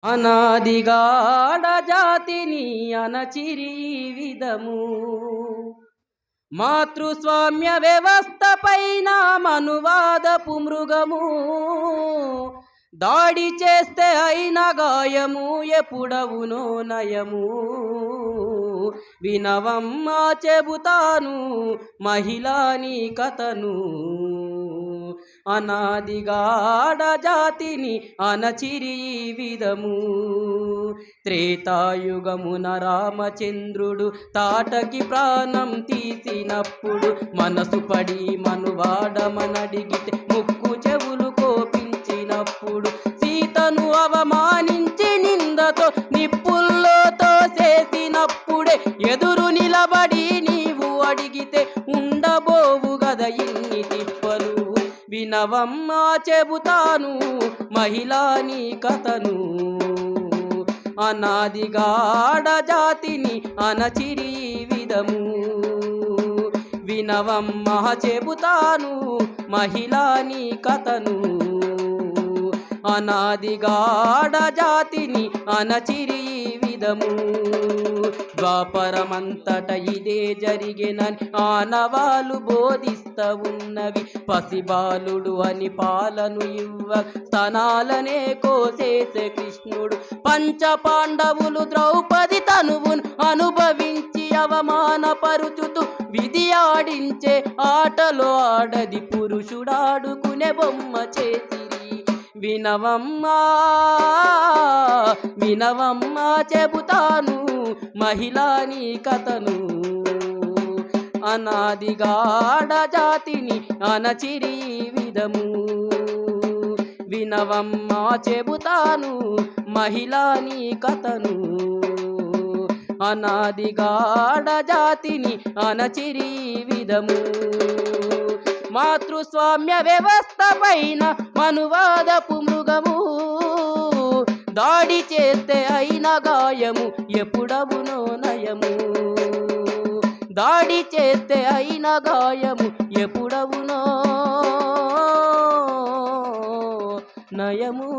అనాదిగాడ జాతిని అణచిరి విధము మాతృస్వామ్య వ్యవస్థ పైన మనువాదపు మృగము దాడి చేస్తే అయిన గాయము ఎప్పుడవునో నయము వినవమ్మా చెబుతాను మహిళాని కథను అనాదిగాడ జాతిని అణచిరి విధము త్రేతాయుగమున రామచంద్రుడు తాటకి ప్రాణం తీసినప్పుడు మనసు పడి మనువాడమనడిగితే ముక్కు చెవులు కోపించినప్పుడు సీతను అవమానించి నిందతో నిప్పుల్లో తోసేసినప్పుడే ఎదురు నిలబడి నీవు అడిగితే ఉండబోవు గద ఇన్ని తిప్పలు వినవమ్మా చెబుతాను మహిళాని కథను అనాదిగాడ జాతిని అణచిరి విధము వినవమ్మా చెబుతాను మహిళాని కథను అనాదిగాడ జాతిని అణచిరి విధము ద్వాపరమంతట ఇదే జరిగెనని ఆనవాలు బోధిస్తా ఉన్నవి పసిబాలుడు అని పాలను ఇవ్వ స్తనాలనే కోసేసే కృష్ణుడు పంచ పాండవులు ద్రౌపది తనువును అనుభవించి అవమానపరుచుతూ విధి ఆడించే ఆటలో ఆడది పురుషుడాడుకునే బొమ్మ చేసిరి వినవమ్మా వినవమ్మా చెబుతాను మహిళాని కథను అనాదిగాడ జాతిని అణచిరి విధము వినవమ్మా చెబుతాను మహిళాని కథను అనాదిగాడ జాతిని అణచిరి విధము మాతృస్వామ్య వ్యవస్థ పైన మనువాదపు మృగము దాడి చేస్తే అయిన గాయము ఎప్పుడవునో నయము దాడి చేస్తే అయిన గాయము ఎప్పుడవునో నయము